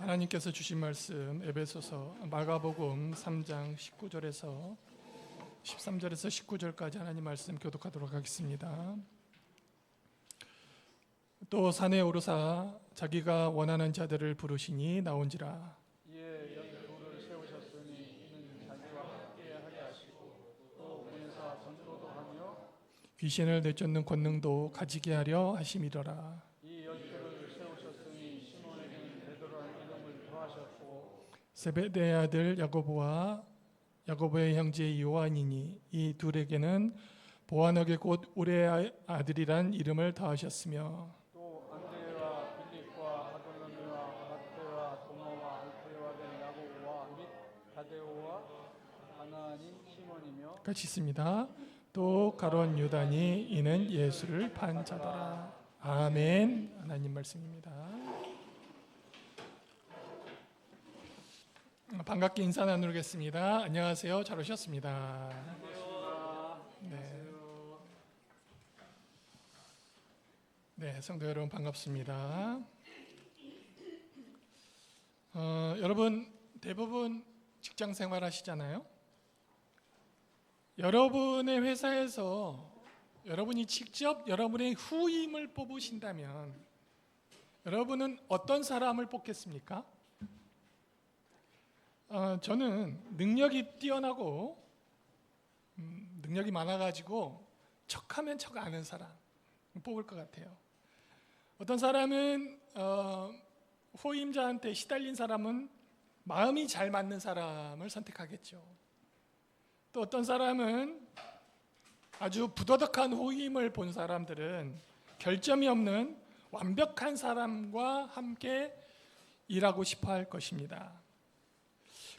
하나님께서 주신 말씀 에베소서 마가복음 3장 19절에서 13절에서 19절까지 하나님 말씀 교독하도록 하겠습니다. 또 산에 오르사 자기가 원하는 자들을 부르시니 나온지라. 이에 여기 돌을 세우셨으니 이는 자기와 함께 하게 하시고 또 문에서 전도도 하며 귀신을 내쫓는 권능도 가지게 하려 하심이더라. 이 여기를 세우셨으니 시몬에게는 베드로라는 이름을 더하셨고 세베대의 아들 야고보와 야고보의 형제 요한이니 이 둘에게는 보아너게 곧 우레의 아들이란 이름을 더하셨으며 또 안드레와 빌립과 바돌로메와 마테와 도마와 알페와 된 야고보와 및 다데오와 하나님 시몬이며 같이 있습니다. 또 가룟 유다니 이는 예수를 판 자더라. 아멘. 하나님 말씀입니다. 반갑게 인사 나누겠습니다. 안녕하세요. 잘 오셨습니다. 네, 성도 여러분 반갑습니다. 여러분 대부분 직장 생활 하시잖아요. 여러분의 회사에서 여러분이 직접 여러분의 후임을 뽑으신다면 여러분은 어떤 사람을 뽑겠습니까? 저는 능력이 뛰어나고 능력이 많아가지고 척하면 척 아는 사람 뽑을 것 같아요. 어떤 사람은 후임자한테 시달린 사람은 마음이 잘 맞는 사람을 선택하겠죠. 또 어떤 사람은 아주 부도덕한 후임을 본 사람들은 결점이 없는 완벽한 사람과 함께 일하고 싶어 할 것입니다.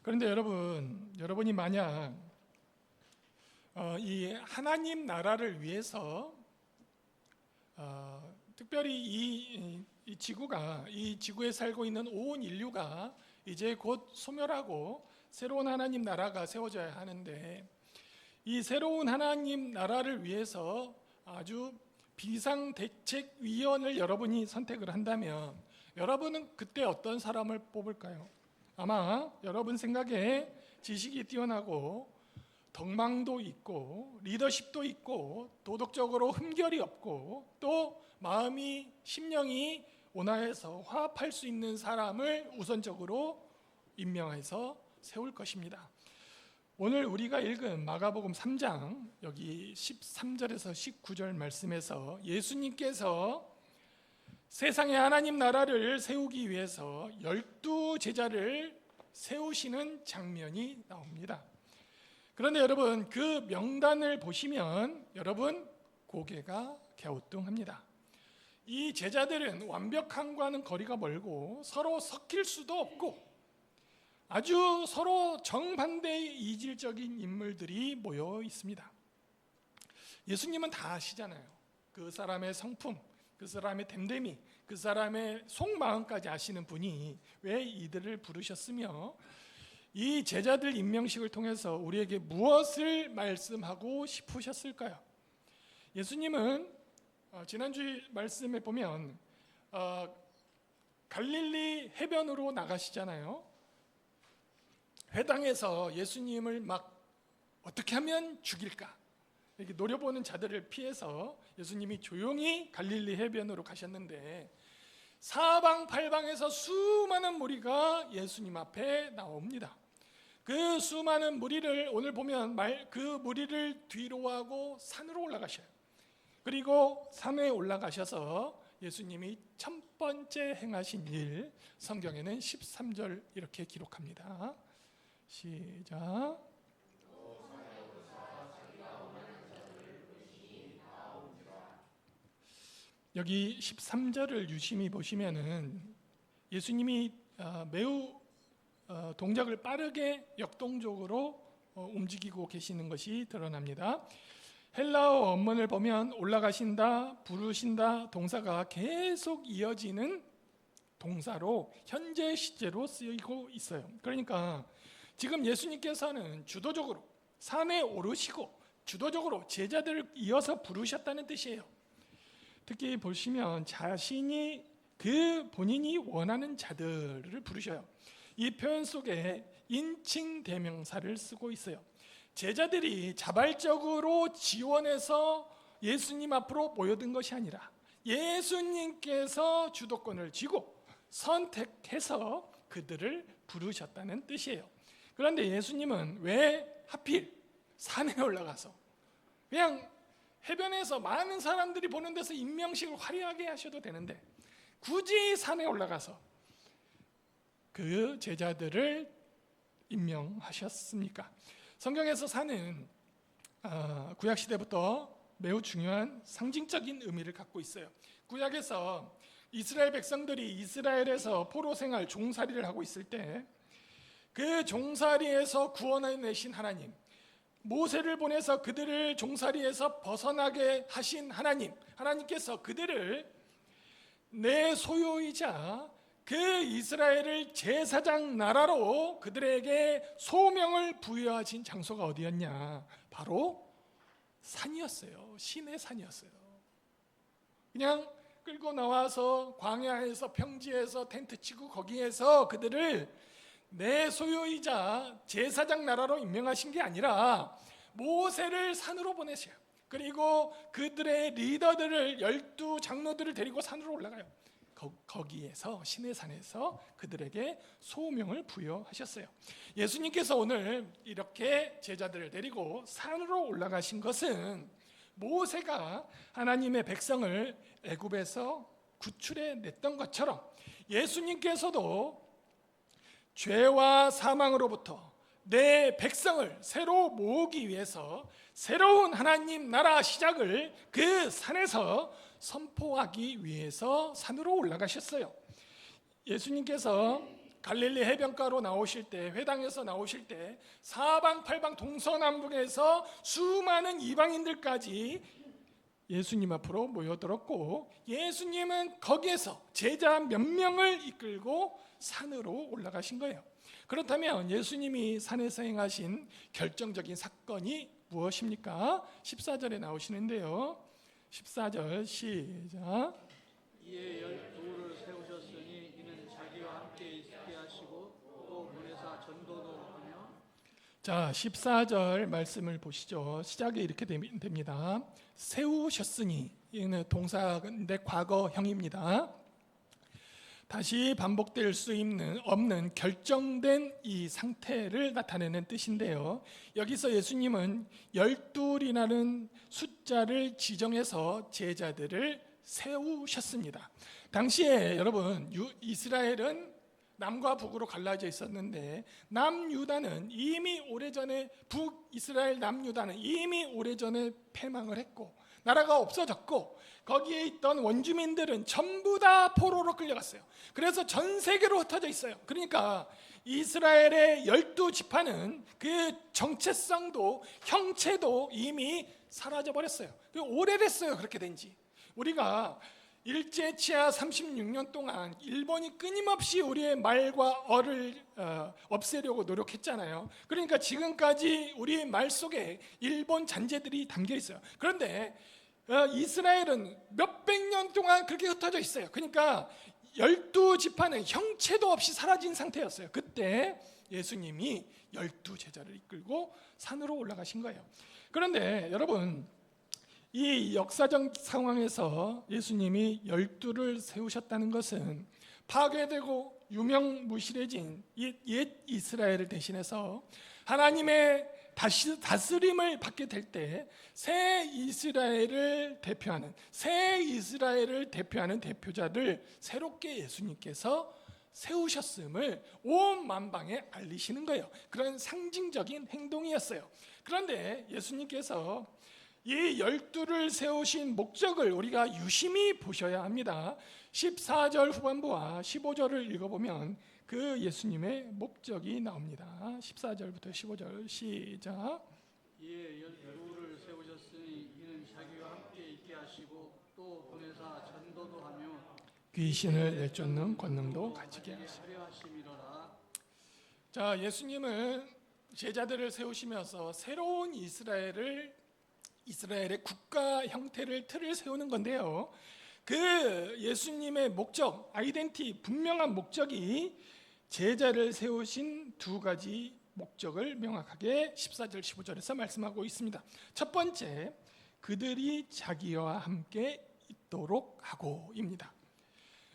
그런데 여러분이 만약 이 하나님 나라를 위해서 특별히 이 지구에 살고 있는 온 인류가 이제 곧 소멸하고 새로운 하나님 나라가 세워져야 하는데 이 새로운 하나님 나라를 위해서 아주 비상대책위원을 여러분이 선택을 한다면 여러분은 그때 어떤 사람을 뽑을까요? 아마 여러분 생각에 지식이 뛰어나고 덕망도 있고 리더십도 있고 도덕적으로 흠결이 없고 또 마음이 심령이 온화해서 화합할 수 있는 사람을 우선적으로 임명해서 세울 것입니다. 오늘 우리가 읽은 마가복음 3장 여기 13절에서 19절 말씀에서 예수님께서 세상의 하나님 나라를 세우기 위해서 12제자를 세우시는 장면이 나옵니다. 그런데 여러분 그 명단을 보시면 여러분 고개가 갸우뚱합니다. 이 제자들은 완벽함과는 거리가 멀고 서로 섞일 수도 없고 아주 서로 정반대의 이질적인 인물들이 모여 있습니다. 예수님은 다 아시잖아요. 그 사람의 성품, 그 사람의 됨됨이, 그 사람의 속마음까지 아시는 분이 왜 이들을 부르셨으며 이 제자들 임명식을 통해서 우리에게 무엇을 말씀하고 싶으셨을까요? 예수님은 지난주 말씀에 보면 갈릴리 해변으로 나가시잖아요. 회당에서 예수님을 막 어떻게 하면 죽일까 이렇게 노려보는 자들을 피해서 예수님이 조용히 갈릴리 해변으로 가셨는데 사방팔방에서 수많은 무리가 예수님 앞에 나옵니다. 그 수많은 무리를 오늘 보면 그 무리를 뒤로 하고 산으로 올라가셔요. 그리고 산에 올라가셔서 예수님이 첫 번째 행하신 일 성경에는 13절 이렇게 기록합니다. 시작. 여기 13절을 유심히 보시면은 예수님이 매우 동작을 빠르게 역동적으로 움직이고 계시는 것이 드러납니다. 헬라어 원문을 보면 올라가신다, 부르신다 동사가 계속 이어지는 동사로 현재 시제로 쓰이고 있어요. 그러니까 지금 예수님께서는 주도적으로 산에 오르시고 주도적으로 제자들을 이어서 부르셨다는 뜻이에요. 특히 보시면 자신이 그 본인이 원하는 자들을 부르셔요. 이 표현 속에 인칭 대명사를 쓰고 있어요. 제자들이 자발적으로 지원해서 예수님 앞으로 모여든 것이 아니라 예수님께서 주도권을 쥐고 선택해서 그들을 부르셨다는 뜻이에요. 그런데 예수님은 왜 하필 산에 올라가서 그냥 해변에서 많은 사람들이 보는 데서 임명식을 화려하게 하셔도 되는데 굳이 산에 올라가서 그 제자들을 임명하셨습니까? 성경에서 산은 구약 시대부터 매우 중요한 상징적인 의미를 갖고 있어요. 구약에서 이스라엘 백성들이 이스라엘에서 포로 생활 종살이를 하고 있을 때 그 종살이에서 구원해내신 하나님, 모세를 보내서 그들을 종살이에서 벗어나게 하신 하나님께서 그들을 내 소유이자 그 이스라엘을 제사장 나라로 그들에게 소명을 부여하신 장소가 어디였냐? 바로 산이었어요. 신의 산이었어요. 그냥 끌고 나와서 광야에서 평지에서 텐트 치고 거기에서 그들을 내 소유이자 제사장 나라로 임명하신 게 아니라 모세를 산으로 보내셔요. 그리고 그들의 리더들을 12 장로들을 데리고 산으로 올라가요. 거기에서 신의 산에서 그들에게 소명을 부여하셨어요. 예수님께서 오늘 이렇게 제자들을 데리고 산으로 올라가신 것은 모세가 하나님의 백성을 애굽에서 구출해 냈던 것처럼 예수님께서도 죄와 사망으로부터 내 백성을 새로 모으기 위해서 새로운 하나님 나라 시작을 그 산에서 선포하기 위해서 산으로 올라가셨어요. 예수님께서 갈릴리 해변가로 나오실 때, 회당에서 나오실 때 사방팔방 동서남북에서 수많은 이방인들까지 예수님 앞으로 모여들었고 예수님은 거기에서 제자 몇 명을 이끌고 산으로 올라가신 거예요. 그렇다면 예수님이 산에서 행하신 결정적인 사건이 무엇입니까? 14절에 나오시는데요. 14절 시작. 이에 12를 세우셨으니 이는 자기와 함께 있게 하시고 또 보내사 전도도 하며. 자, 14절 말씀을 보시죠. 시작이 이렇게 됩니다. 세우셨으니, 이는 동사인데 과거형입니다. 다시 반복될 수 없는 결정된 이 상태를 나타내는 뜻인데요. 여기서 예수님은 12이라는 숫자를 지정해서 제자들을 세우셨습니다. 당시에 여러분 이스라엘은 남과 북으로 갈라져 있었는데 남유다는 이미 오래전에 북이스라엘 남유다는 이미 오래전에 패망을 했고 나라가 없어졌고 거기에 있던 원주민들은 전부 다 포로로 끌려갔어요. 그래서 전 세계로 흩어져 있어요. 그러니까 이스라엘의 12지파는 그 정체성도 형체도 이미 사라져 버렸어요. 오래됐어요. 그렇게 된 지. 우리가 일제 치하 36년 동안 일본이 끊임없이 우리의 말과 어를 없애려고 노력했잖아요. 그러니까 지금까지 우리 말 속에 일본 잔재들이 담겨 있어요. 그런데 이스라엘은 몇백 년 동안 그렇게 흩어져 있어요. 그러니까 12지파는 형체도 없이 사라진 상태였어요. 그때 예수님이 12제자를 이끌고 산으로 올라가신 거예요. 그런데 여러분 이 역사적 상황에서 예수님이 12를 세우셨다는 것은 파괴되고 유명무실해진 옛 이스라엘을 대신해서 하나님의 다스림을 받게 될 때 새 이스라엘을 대표하는 대표자를 새롭게 예수님께서 세우셨음을 온 만방에 알리시는 거예요. 그런 상징적인 행동이었어요. 그런데 예수님께서 이 12를 세우신 목적을 우리가 유심히 보셔야 합니다. 14절 후반부와 15절을 읽어보면 그 예수님의 목적이 나옵니다. 14절부터 15절 시작. 이에 12를 세우셨으니 이는 자기와 함께 있게 하시고 또 보내사 전도도 하며 귀신을 내쫓는 권능도 가지게 하시고. 하심이로라. 자, 예수님은 제자들을 세우시면서 새로운 이스라엘의 국가 형태를 틀을 세우는 건데요. 그 예수님의 목적, 아이덴티 분명한 목적이 제자를 세우신 두 가지 목적을 명확하게 14절 15절에서 말씀하고 있습니다. 첫 번째, 그들이 자기와 함께 있도록 하고입니다.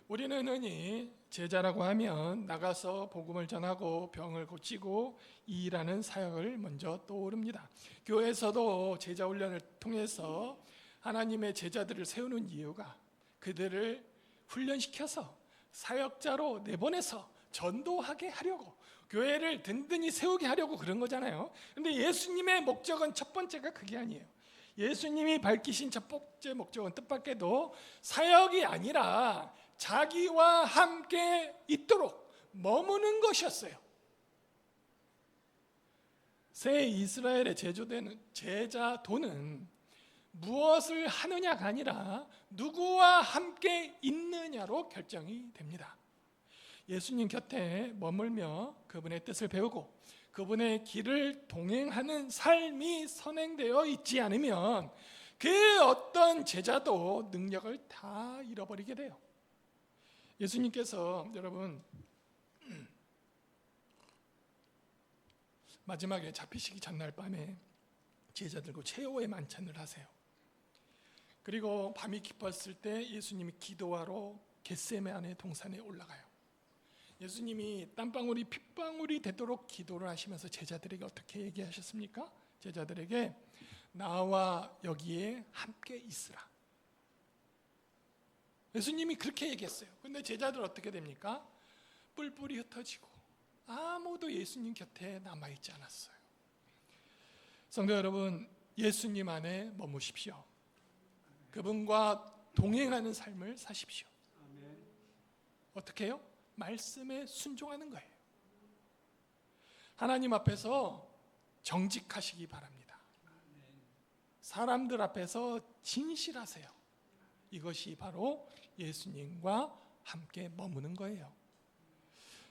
우리는 흔히 제자라고 하면 나가서 복음을 전하고 병을 고치고 이 일하는 사역을 먼저 떠오릅니다. 교회에서도 제자 훈련을 통해서 하나님의 제자들을 세우는 이유가 그들을 훈련시켜서 사역자로 내보내서 전도하게 하려고, 교회를 든든히 세우게 하려고 그런 거잖아요. 그런데 예수님의 목적은 첫 번째가 그게 아니에요. 예수님이 밝히신 첫 번째 목적은 뜻밖에도 사역이 아니라 자기와 함께 있도록 머무는 것이었어요. 새 이스라엘의 제자도는 무엇을 하느냐가 아니라 누구와 함께 있느냐로 결정이 됩니다. 예수님 곁에 머물며 그분의 뜻을 배우고 그분의 길을 동행하는 삶이 선행되어 있지 않으면 그 어떤 제자도 능력을 다 잃어버리게 돼요. 예수님께서 여러분 마지막에 잡히시기 전날 밤에 제자들과 최후의 만찬을 하세요. 그리고 밤이 깊었을 때 예수님이 기도하러 겟세마네 동산에 올라가요. 예수님이 땀방울이 핏방울이 되도록 기도를 하시면서 제자들에게 어떻게 얘기하셨습니까? 제자들에게 나와 여기에 함께 있으라. 예수님이 그렇게 얘기했어요. 근데 제자들 어떻게 됩니까? 뿔뿔이 흩어지고 아무도 예수님 곁에 남아있지 않았어요. 성도 여러분, 예수님 안에 머무십시오. 그분과 동행하는 삶을 사십시오. 어떻게 해요? 말씀에 순종하는 거예요. 하나님 앞에서 정직하시기 바랍니다. 사람들 앞에서 진실하세요. 이것이 바로 예수님과 함께 머무는 거예요.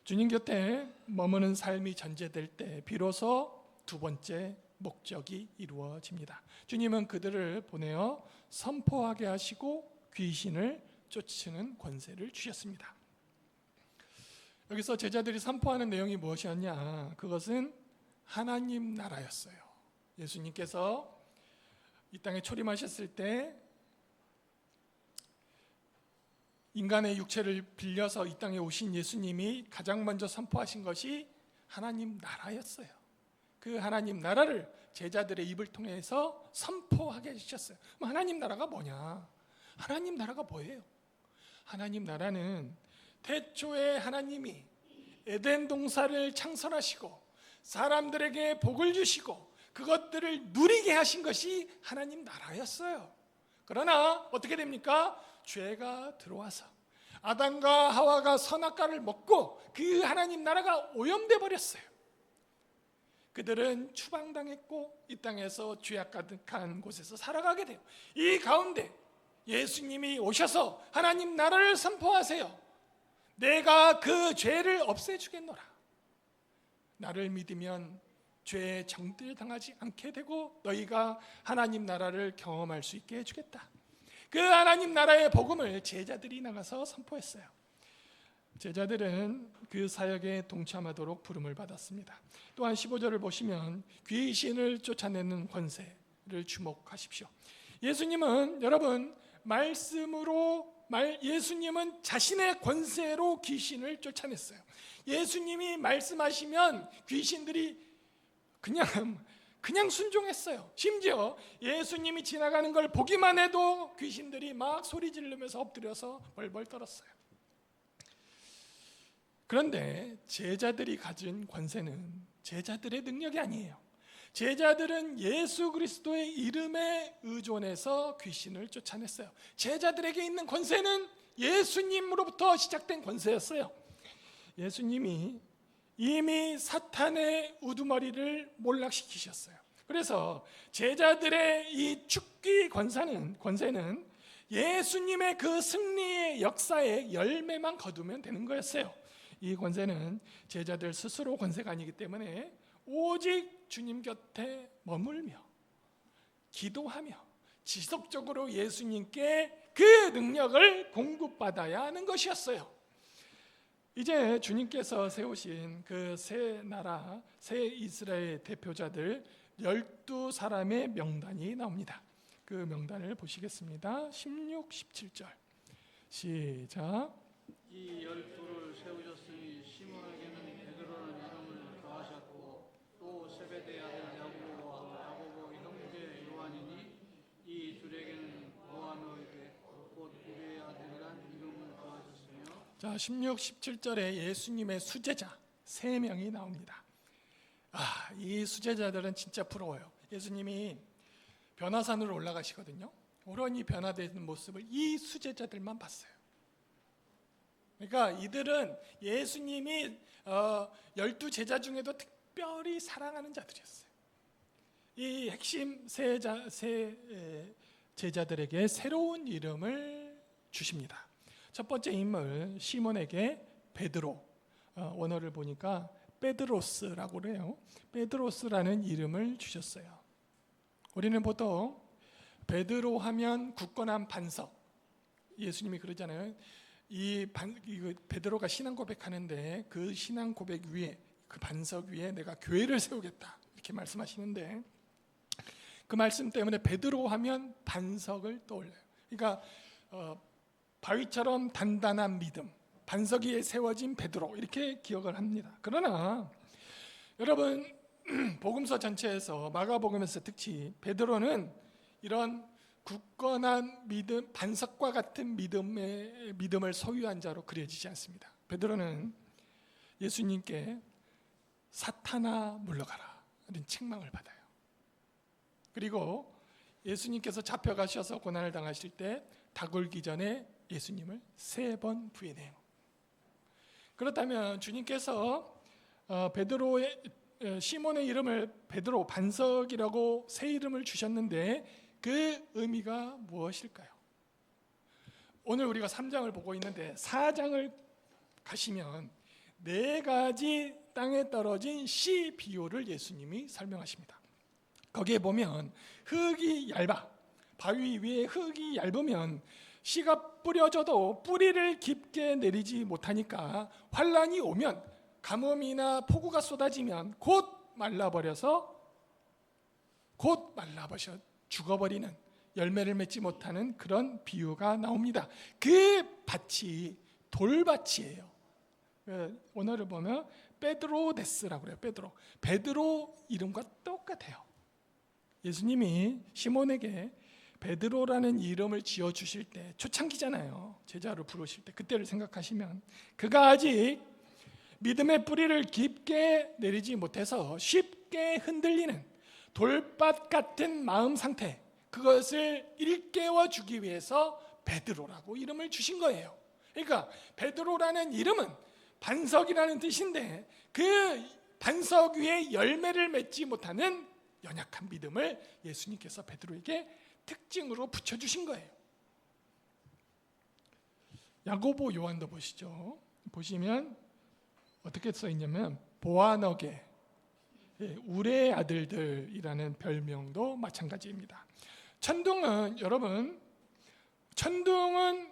주님 곁에 머무는 삶이 전제될 때 비로소 두 번째 목적이 이루어집니다. 주님은 그들을 보내어 선포하게 하시고 귀신을 쫓는 권세를 주셨습니다. 여기서 제자들이 선포하는 내용이 무엇이었냐? 그것은 하나님 나라였어요. 예수님께서 이 땅에 초림하셨을 때 인간의 육체를 빌려서 이 땅에 오신 예수님이 가장 먼저 선포하신 것이 하나님 나라였어요. 그 하나님 나라를 제자들의 입을 통해서 선포하게 해주셨어요. 하나님 나라가 뭐냐? 하나님 나라가 뭐예요? 하나님 나라는 태초에 하나님이 에덴 동산을 창설하시고 사람들에게 복을 주시고 그것들을 누리게 하신 것이 하나님 나라였어요. 그러나 어떻게 됩니까? 죄가 들어와서 아담과 하와가 선악과를 먹고 그 하나님 나라가 오염돼 버렸어요. 그들은 추방당했고 이 땅에서 죄악 가득한 곳에서 살아가게 돼요. 이 가운데 예수님이 오셔서 하나님 나라를 선포하세요. 내가 그 죄를 없애주겠노라. 나를 믿으면 죄의 정죄를 당하지 않게 되고 너희가 하나님 나라를 경험할 수 있게 해주겠다. 그 하나님 나라의 복음을 제자들이 나가서 선포했어요. 제자들은 그 사역에 동참하도록 부름을 받았습니다. 또한 15절을 보시면 귀신을 쫓아내는 권세를 주목하십시오. 예수님은 여러분 예수님은 자신의 권세로 귀신을 쫓아냈어요. 예수님이 말씀하시면 귀신들이 그냥 순종했어요. 심지어 예수님이 지나가는 걸 보기만 해도 귀신들이 막 소리 지르면서 엎드려서 벌벌 떨었어요. 그런데 제자들이 가진 권세는 제자들의 능력이 아니에요. 제자들은 예수 그리스도의 이름에 의존해서 귀신을 쫓아냈어요. 제자들에게 있는 권세는 예수님으로부터 시작된 권세였어요. 예수님이 이미 사탄의 우두머리를 몰락시키셨어요. 그래서 제자들의 이 죽기 권세는 예수님의 그 승리의 역사의 열매만 거두면 되는 거였어요. 이 권세는 제자들 스스로 권세가 아니기 때문에 오직 주님 곁에 머물며 기도하며 지속적으로 예수님께 그 능력을 공급받아야 하는 것이었어요. 이제 주님께서 세우신 그 새 나라, 새 이스라엘 대표자들 12사람의 명단이 나옵니다. 그 명단을 보시겠습니다. 16, 17절 시작. 이 12를 세우셨으니 시몬에게는 베드로라는 이름을 더하셨고 또 세베대의 아들 야고보와 야고보 형제 요한이니 이 둘에게는 보아너에게 곧 우리의 아들이란 이름을 더하셨으며. 자, 16, 17절에 예수님의 수제자 3명이 나옵니다. 이 수제자들은 진짜 부러워요. 예수님이 변화산으로 올라가시거든요. 오로니 변화되는 모습을 이 수제자들만 봤어요. 그러니까 이들은 예수님이 12제자 중에도 특별히 사랑하는 자들이었어요. 이 핵심 세 제자들에게 새로운 이름을 주십니다. 첫 번째 인물 시몬에게 베드로, 원어를 보니까 베드로스라고 그래요. 베드로스라는 이름을 주셨어요. 우리는 보통 베드로 하면 굳건한 반석, 예수님이 그러잖아요. 베드로가 신앙 고백하는데 그 신앙 고백 위에, 그 반석 위에 내가 교회를 세우겠다 이렇게 말씀하시는데, 그 말씀 때문에 베드로 하면 반석을 떠올려요. 그러니까 바위처럼 단단한 믿음, 반석 위에 세워진 베드로 이렇게 기억을 합니다. 그러나 여러분, 복음서 전체에서 마가복음에서 특히 베드로는 이런 굳건한 믿음, 반석과 같은 믿음을 소유한 자로 그려지지 않습니다. 베드로는 예수님께 사탄아 물러가라 이런 책망을 받아요. 그리고 예수님께서 잡혀가셔서 고난을 당하실 때 닭울기 전에 예수님을 3번 부인해요. 그렇다면 주님께서 시몬의 이름을 베드로, 반석이라고 새 이름을 주셨는데 그 의미가 무엇일까요? 오늘 우리가 3장을 보고 있는데 4장을 가시면 4가지 땅에 떨어진 씨 비유를 예수님이 설명하십니다. 거기에 보면 흙이 얇아, 바위 위에 흙이 얇으면 씨가 뿌려져도 뿌리를 깊게 내리지 못하니까 환란이 오면, 가뭄이나 폭우가 쏟아지면 곧 말라버려 죽어버리는, 열매를 맺지 못하는 그런 비유가 나옵니다. 그 밭이 돌밭이에요. 오늘을 보면 베드로데스라고 그래요. 베드로 이름과 똑같아요. 예수님이 시몬에게 베드로라는 이름을 지어주실 때, 초창기잖아요. 제자로 부르실 때 그때를 생각하시면 그가 아직 믿음의 뿌리를 깊게 내리지 못해서 쉽게 흔들리는 돌밭 같은 마음 상태, 그것을 일깨워 주기 위해서 베드로라고 이름을 주신 거예요. 그러니까 베드로라는 이름은 반석이라는 뜻인데 그 반석 위에 열매를 맺지 못하는 연약한 믿음을 예수님께서 베드로에게 특징으로 붙여주신 거예요. 야고보, 요한도 보시죠. 보시면 어떻게 써 있냐면 보아너게, 우레의 아들들이라는 별명도 마찬가지입니다. 천둥은 여러분, 천둥은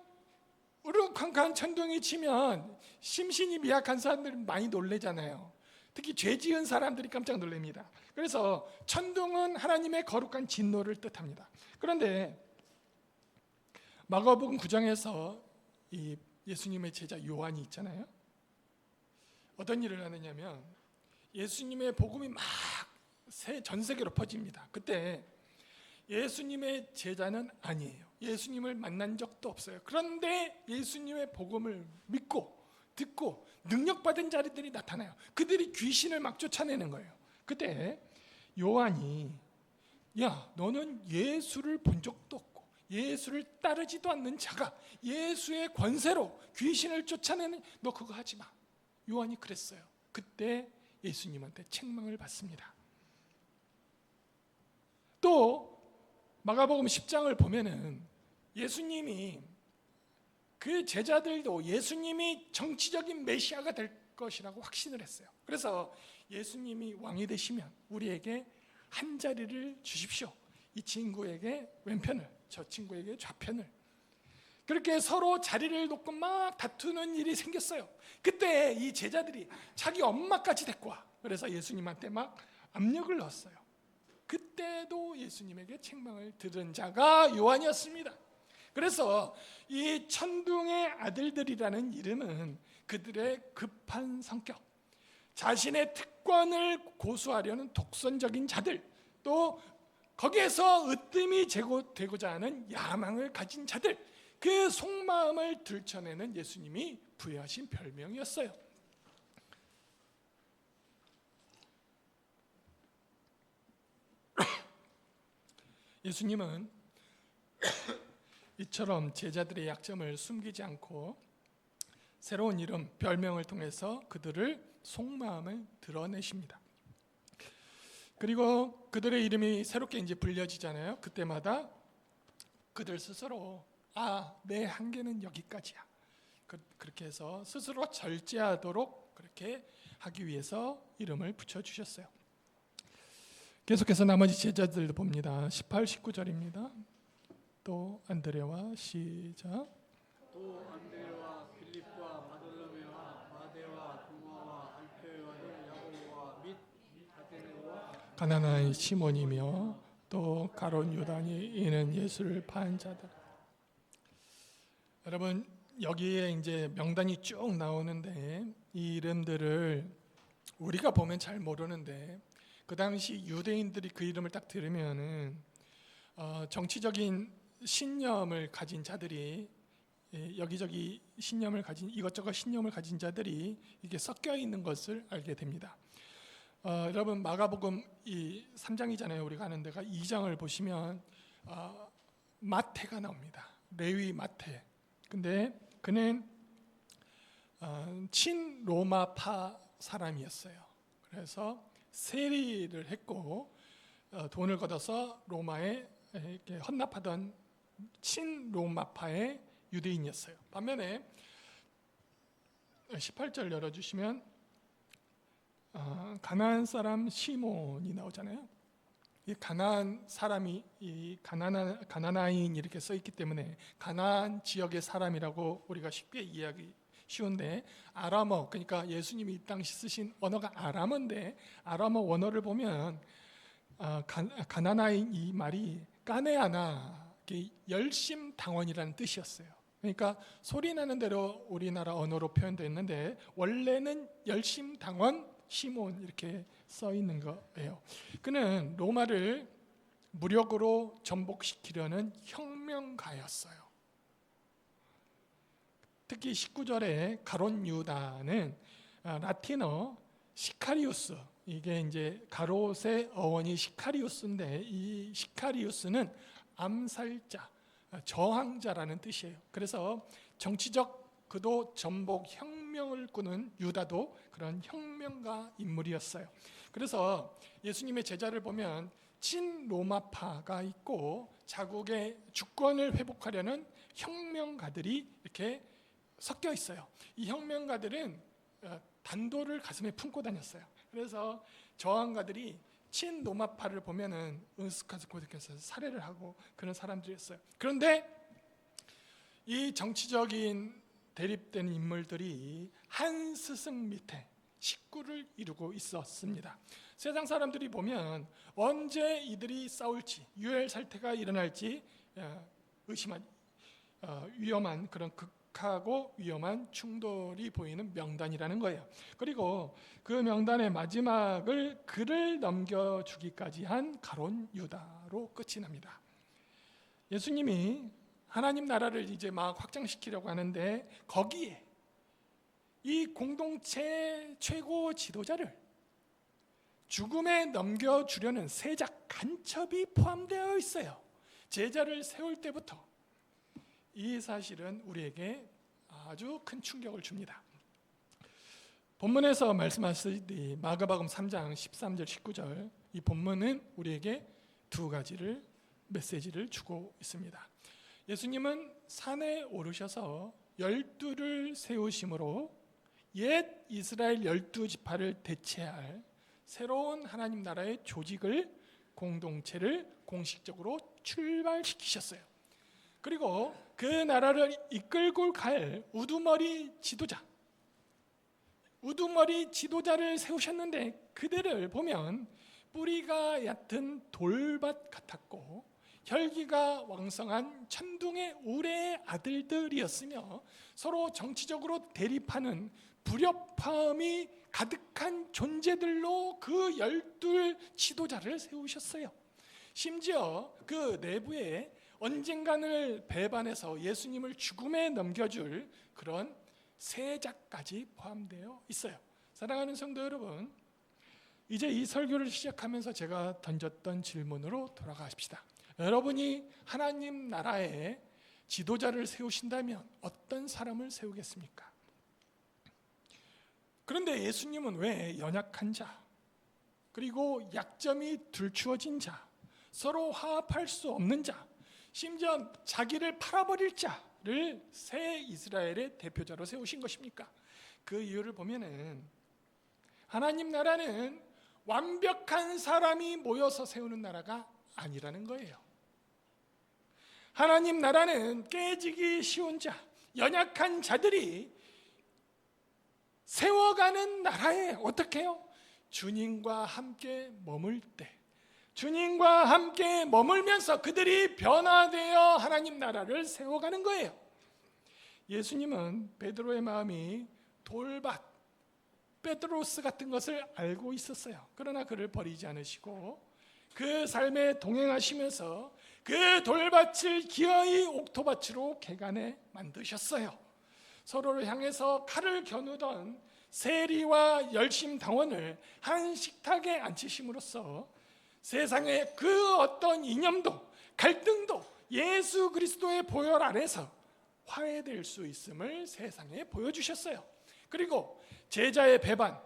우르쾅쾅 천둥이 치면 심신이 미약한 사람들 많이 놀래잖아요. 특히 죄 지은 사람들이 깜짝 놀랍니다. 그래서 천둥은 하나님의 거룩한 진노를 뜻합니다. 그런데 마가복음 9장에서 이 예수님의 제자 요한이 있잖아요. 어떤 일을 하느냐면 예수님의 복음이 막 전 세계로 퍼집니다. 그때 예수님의 제자는 아니에요. 예수님을 만난 적도 없어요. 그런데 예수님의 복음을 믿고 듣고 능력받은 자들이 나타나요. 그들이 귀신을 막 쫓아내는 거예요. 그때 요한이, 야, 너는 예수를 본 적도 없고 예수를 따르지도 않는 자가 예수의 권세로 귀신을 쫓아내는, 너 그거 하지 마. 요한이 그랬어요. 그때 예수님한테 책망을 받습니다. 또 마가복음 10장을 보면은 예수님이, 그 제자들도 예수님이 정치적인 메시아가 될 것이라고 확신을 했어요. 그래서 예수님이 왕이 되시면 우리에게 한 자리를 주십시오. 이 친구에게 왼편을, 저 친구에게 좌편을. 그렇게 서로 자리를 놓고 막 다투는 일이 생겼어요. 그때 이 제자들이 자기 엄마까지 데리고 와. 그래서 예수님한테 막 압력을 넣었어요. 그때도 예수님에게 책망을 들은 자가 요한이었습니다. 그래서 이 천둥의 아들들이라는 이름은 그들의 급한 성격, 자신의 특권을 고수하려는 독선적인 자들, 또 거기에서 으뜸이 되고자 하는 야망을 가진 자들, 그 속마음을 들춰내는 예수님이 부여하신 별명이었어요. 예수님은 이처럼 제자들의 약점을 숨기지 않고 새로운 이름, 별명을 통해서 그들을 속마음을 드러내십니다. 그리고 그들의 이름이 새롭게 이제 불려지잖아요. 그때마다 그들 스스로 내 한계는 여기까지야. 그렇게 해서 스스로 절제하도록 그렇게 하기 위해서 이름을 붙여주셨어요. 계속해서 나머지 제자들도 봅니다. 18, 19절입니다. 또 안드레와 시작. 또 안드레와 빌립과 바돌로메와 마대와 도마와 알페와 야고보와 및 다데네와 가나나인 시몬이며 또 가룟 유다니 이는 예수를 파한 자들. 여러분 여기에 이제 명단이 쭉 나오는데 이 이름들을 우리가 보면 잘 모르는데 그 당시 유대인들이 그 이름을 딱 들으면은 정치적인 신념을 가진 자들이 여기저기 신념을 가진 이것저것 신념을 가진 자들이 이게 섞여 있는 것을 알게 됩니다. 여러분 마가복음 이 3장이잖아요. 우리가 아는 데가 2장을 보시면 마태가 나옵니다. 레위 마태. 근데 그는 친로마파 사람이었어요. 그래서 세리를 했고 돈을 걷어서 로마에 이렇게 헌납하던 친로마파의 유대인이었어요. 반면에 18절 열어주시면 가나안 사람 시몬이 나오잖아요. 이 가나안 사람이 이 가나나인 이렇게 써 있기 때문에 가나안 지역의 사람이라고 우리가 쉽게 이해하기 쉬운데 아람어, 그러니까 예수님이 이 당시 쓰신 언어가 아람어인데 아람어 원어를 보면 가나나인 이 말이 까네아나, 열심당원이라는 뜻이었어요. 그러니까 소리 나는 대로 우리나라 언어로 표현됐는데 원래는 열심당원 시몬 이렇게 써 있는 거예요. 그는 로마를 무력으로 전복시키려는 혁명가였어요. 특히 19절에 가론 유다는 라틴어 시카리우스, 이게 이제 가롯의 어원이 시카리우스인데 이 시카리우스는 암살자, 저항자라는 뜻이에요. 그래서 정치적 그도 전복 혁명을 꾸는 유다도 그런 혁명가 인물이었어요. 그래서 예수님의 제자를 보면 친로마파가 있고 자국의 주권을 회복하려는 혁명가들이 이렇게 섞여 있어요. 이 혁명가들은 단도를 가슴에 품고 다녔어요. 그래서 저항가들이 친로마파를 보면은 은스카스코드께서 살해를 하고 그런 사람들이었어요. 그런데 이 정치적인 대립되는 인물들이 한 스승 밑에 식구를 이루고 있었습니다. 세상 사람들이 보면 언제 이들이 싸울지, 유혈살태가 일어날지 의심한 위험한 그런 극하고 위험한 충돌이 보이는 명단이라는 거예요. 그리고 그 명단의 마지막을 그를 넘겨주기까지 한 가론 유다로 끝이 납니다. 예수님이 하나님 나라를 이제 막 확장시키려고 하는데 거기에 이 공동체 최고 지도자를 죽음에 넘겨주려는 세작 간첩이 포함되어 있어요. 제자를 세울 때부터 이 사실은 우리에게 아주 큰 충격을 줍니다. 본문에서 말씀하시듯이 마가복음 3장 13절 19절 이 본문은 우리에게 두 가지를 메시지를 주고 있습니다. 예수님은 산에 오르셔서 12를 세우심으로 옛 이스라엘 12지파를 대체할 새로운 하나님 나라의 조직을, 공동체를 공식적으로 출발시키셨어요. 그리고 그 나라를 이끌고 갈 우두머리 지도자를 세우셨는데 그들을 보면 뿌리가 얕은 돌밭 같았고 혈기가 왕성한 천둥의 우레의 아들들이었으며 서로 정치적으로 대립하는 불협화음이 가득한 존재들로 그 12 지도자를 세우셨어요. 심지어 그 내부에 언젠가는 배반해서 예수님을 죽음에 넘겨줄 그런 세자까지 포함되어 있어요. 사랑하는 성도 여러분, 이제 이 설교를 시작하면서 제가 던졌던 질문으로 돌아가십시다. 여러분이 하나님 나라의 지도자를 세우신다면 어떤 사람을 세우겠습니까? 그런데 예수님은 왜 연약한 자, 그리고 약점이 들추어진 자, 서로 화합할 수 없는 자, 심지어 자기를 팔아버릴 자를 새 이스라엘의 대표자로 세우신 것입니까? 그 이유를 보면은 하나님 나라는 완벽한 사람이 모여서 세우는 나라가 아니라는 거예요. 하나님 나라는 깨지기 쉬운 자, 연약한 자들이 세워가는 나라에 어떻게 해요? 주님과 함께 머물 때, 주님과 함께 머물면서 그들이 변화되어 하나님 나라를 세워가는 거예요. 예수님은 베드로의 마음이 돌밭, 베드로스 같은 것을 알고 있었어요. 그러나 그를 버리지 않으시고 그 삶에 동행하시면서 그 돌밭을 기어이 옥토밭으로 개간해 만드셨어요. 서로를 향해서 칼을 겨누던 세리와 열심당원을 한 식탁에 앉히심으로써 세상의 그 어떤 이념도 갈등도 예수 그리스도의 보혈 안에서 화해될 수 있음을 세상에 보여주셨어요. 그리고 제자의 배반,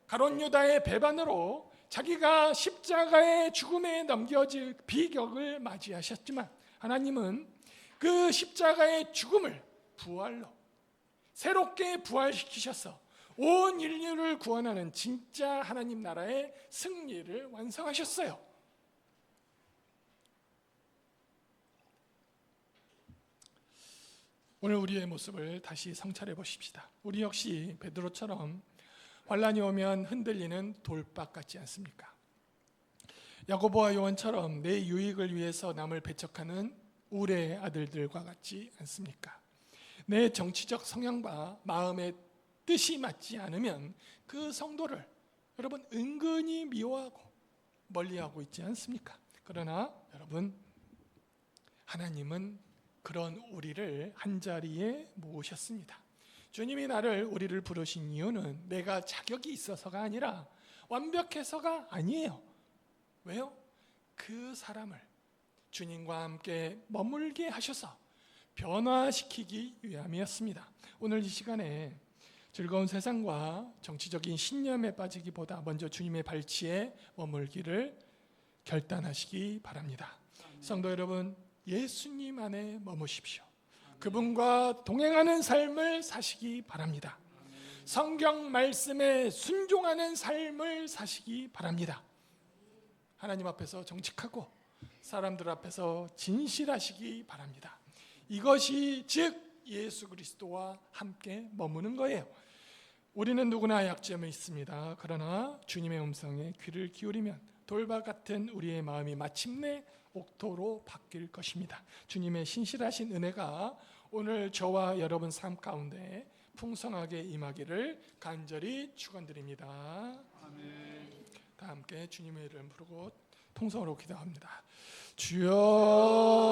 가룟 유다의 배반으로 자기가 십자가의 죽음에 넘겨질 비격을 맞이하셨지만 하나님은 그 십자가의 죽음을 부활로 새롭게 부활시키셔서 온 인류를 구원하는 진짜 하나님 나라의 승리를 완성하셨어요. 오늘 우리의 모습을 다시 성찰해 보십시다. 우리 역시 베드로처럼 환란이 오면 흔들리는 돌밭 같지 않습니까? 야고보와 요한처럼 내 유익을 위해서 남을 배척하는 우레의 아들들과 같지 않습니까? 내 정치적 성향과 마음의 뜻이 맞지 않으면 그 성도를 여러분 은근히 미워하고 멀리하고 있지 않습니까? 그러나 여러분, 하나님은 그런 우리를 한자리에 모으셨습니다. 주님이 우리를 부르신 이유는 내가 자격이 있어서가 아니라 완벽해서가 아니에요. 왜요? 그 사람을 주님과 함께 머물게 하셔서 변화시키기 위함이었습니다. 오늘 이 시간에 즐거운 세상과 정치적인 신념에 빠지기보다 먼저 주님의 발치에 머물기를 결단하시기 바랍니다. 성도 여러분, 예수님 안에 머무십시오. 그분과 동행하는 삶을 사시기 바랍니다. 성경 말씀에 순종하는 삶을 사시기 바랍니다. 하나님 앞에서 정직하고 사람들 앞에서 진실하시기 바랍니다. 이것이 즉 예수 그리스도와 함께 머무는 거예요. 우리는 누구나 약점이 있습니다. 그러나 주님의 음성에 귀를 기울이면 돌밭 같은 우리의 마음이 마침내 옥토로 바뀔 것입니다. 주님의 신실하신 은혜가 오늘 저와 여러분 삶 가운데 풍성하게 임하기를 간절히 축원드립니다. 아멘. 다 함께 주님의 이름 부르고 통성으로 기도합니다. 주여